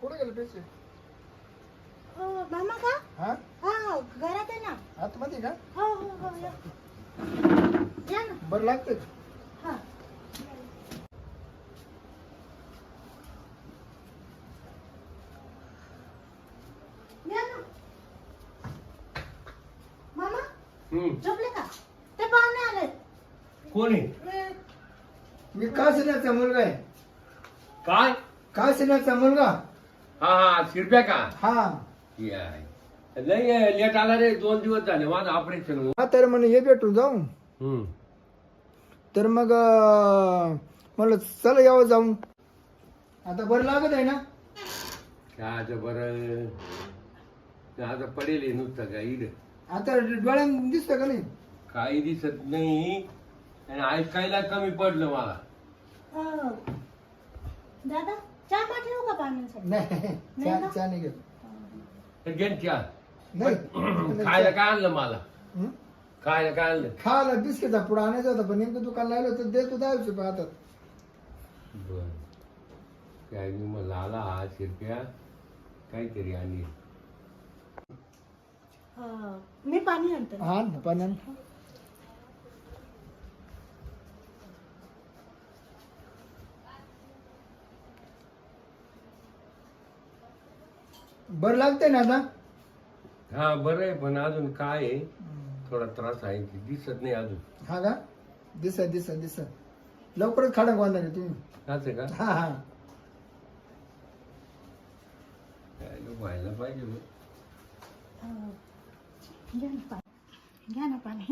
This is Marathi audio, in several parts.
कुठे गेले पैसे? मामा का? हा हा घरात आहे ना. आतमध्ये का? हो हो हो या. या ना. बरं लागते का? हा या ना. मामा झोपले का? ते पाहुणे आले. कोण आहे? मी कासिनाचा मुलगा आहे. काय? कासिनाचा मुलगा. हा हा शिरप्या का? हा याय. लय लेट आला रे, 2 दिवस झाले माझं ऑपरेशन. हा तर म्हणे ये भेटून जाऊ. तर मग म्हणलं चला यावं जाऊन. आता बरं लागत आहे ना? काय बरं आता पडेल आहे नुसतं का इड. आता डोळ्यात दिसतं का नाही? काही दिसत नाही आणि ऐकायला कमी पडलं मला. दादा चहा पाठवू का पाण्यासाठी? नाही नाही चहा नाही घेत. तर घेन क्या नाही खायला काय आणलं मला? हं? खायला काय आणलं? खायला बिस्किटचा पुढा आणायचा होता पण नेमकं दुकान लागलं तर देतो 10 रुपये हातात. बर काय मी म्हणलं आला हा शिरप्या काहीतरी आणि मी पाणी आणते. हा ना पाण्यानं. बरं लागतंय ना आता? हा बरं आहे पण अजून काय आहे थोडा त्रास आहे की दिसत नाही अजून. हा का? दिसत लवकरच खाडा बांधा रे तुम्ही. असं का? हा हा काय व्हायला पाहिजे बघ. घ्या ना पाणी. घ्या ना पाणी.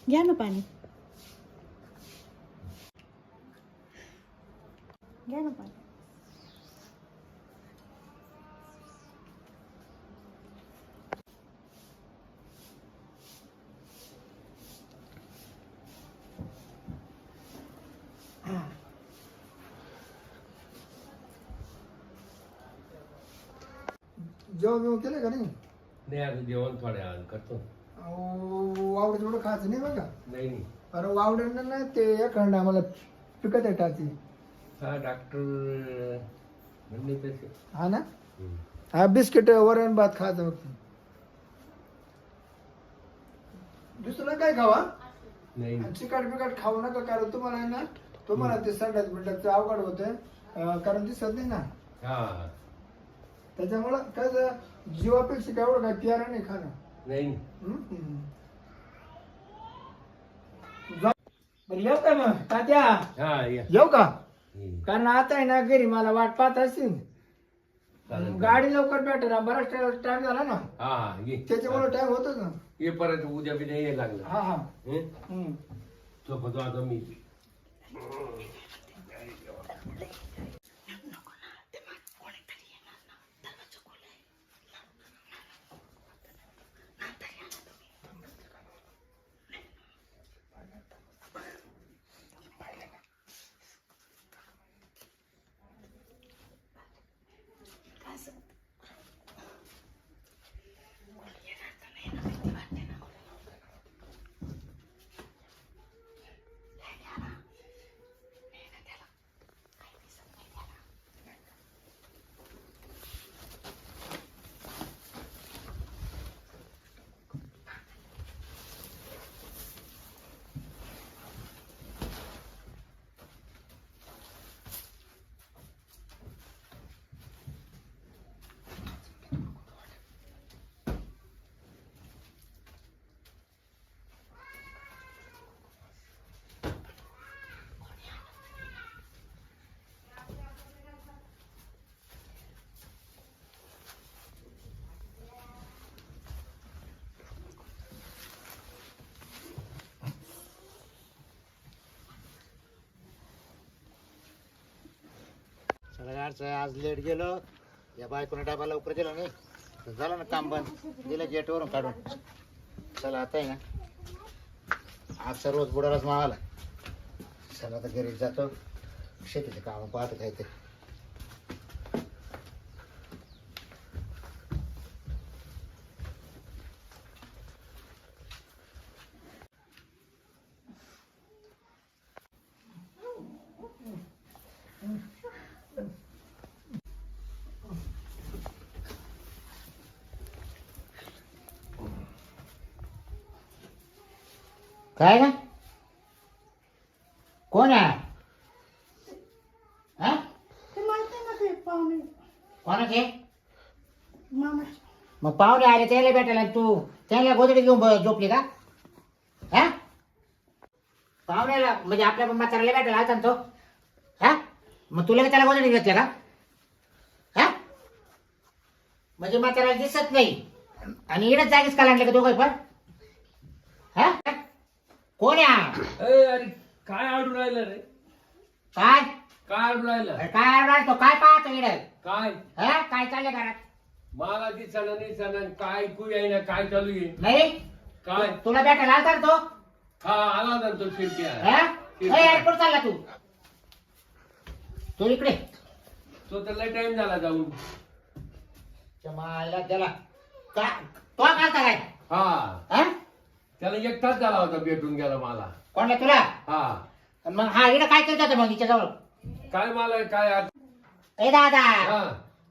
घ्या ना पाणी. घ्या ना पाणी. जेवण केलं का नाही? नाही आता जेवण थोड्या वेळानं करतो. वावडे थोडं खायचं नाही बघा. नाही नाही. अरे वावडे नाही ते एखादं आम्हाला पिकत आहे टाची. हा डॉक्टर म्हणले तसे. हा ना? हा बिस्किट वरण भात खायचं फक्त. दुसरं काय खावा? नाही चिकट बिकट खाऊ नका कारण तुम्हाला आहे ना तुम्हाला ते संडास बिंडाचं अवघड होतं कारण दिसत नाही ना. हा त्याच्यामुळं काय जीवापेक्षा काय एवढं काय प्यारा नाही खाणं. नाही बरं येऊ का मग तात्या? हा या. येऊ का? कारण आता आहे ना घरी मला वाट पाहत असतील. चालेल. गाडी लवकर भेटेल बराच टाइम झाला ना हा हा ये. त्याच्यामुळे टाइम होतोच ना. ये परत उद्या बिद्या ये लागलं. हा हा हं? झोपतो आता मी. आज लेट गेलो या बायकोने डबा लवकर दिला नाही तर झालं ना काम बंद दिलं गेटवरून काढून. चला आता आहे ना आज सर्वच बुडालाच मावाला. चला आता घरी जातो शेतीचे काम पाहतो काहीतरी. काय ना कोण आहे हा ते माहिती ना ते पाहुणे कोणाचे मामाचे. मग पाहुणे आले त्याला भेटायला तू त्याला गोदडी घेऊन झोपली का हा पाहुण्याला म्हणजे आपल्या म्हाताऱ्याला भेटायला आलता ना तो हा मग तुला त्याला गोदडी घेतल्या का हा म्हणजे म्हाताऱ्याला दिसत नाही आणि इकडे जागीच का लागले का दोघं पण हा कोण आहे हा? अरे काय आडून राहिलं रे काय काय आडून राहिलं अरे काय राहतो काय पाहतो इकडे काय हा काय चाललंय घरात मला दिसना नाही सणा काय ऐकू येईना काय चालू आहे नाही काय तुला भेटायला आलता ना तो हा आला होता ना तो शिरकी हा ए, कुठं चालला तू तू इकडे तो तर लय टाइम झाला जाऊन मायला त्याला का तो कालता काय हा हा त्याला एक तास झाला होता भेटून गेला मला कोणला तुला हा आणि मग हा इकडे काय करत होता मग हिच्याजवळ काय मला काय ए दादा हा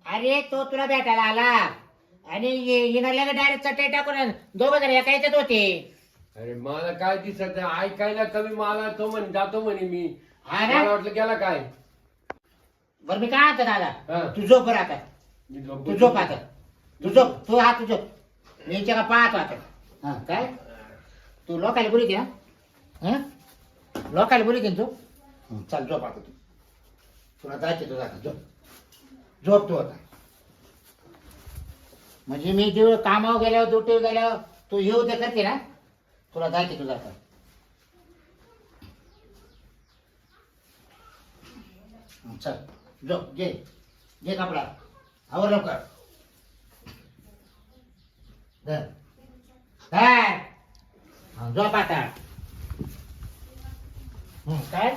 अरे तो तुला भेटायला आला आणि हिनरला डायरेक्ट चटई टाकून दोघं जण एका याच्यात होते अरे मला काय दिसत नाही ऐकायला कमी मला तो म्हणे जातो म्हणे मी हा ना? मला वाटलं गेला काय बरं मी काय म्हणतो दादा हा. तू झोप बरं आता मी तू झोप आता तू झोप तू झोप मी हिच्या का पाहतो आता हा काय तू लोकायला बोली ना हा लोकायला बोली ना तू चल झोप आता तू तुला जायचं तुझा आता झोप झोप तू आता म्हणजे मी जेव्हा कामावर गेल्यावर ड्युटीवर गेल्यावर तू येऊ दे करते ना तुला जायचं तुझा आता चल झोप घे घे कपडा आवर लवकर धर. धर. हा, झोप आता काय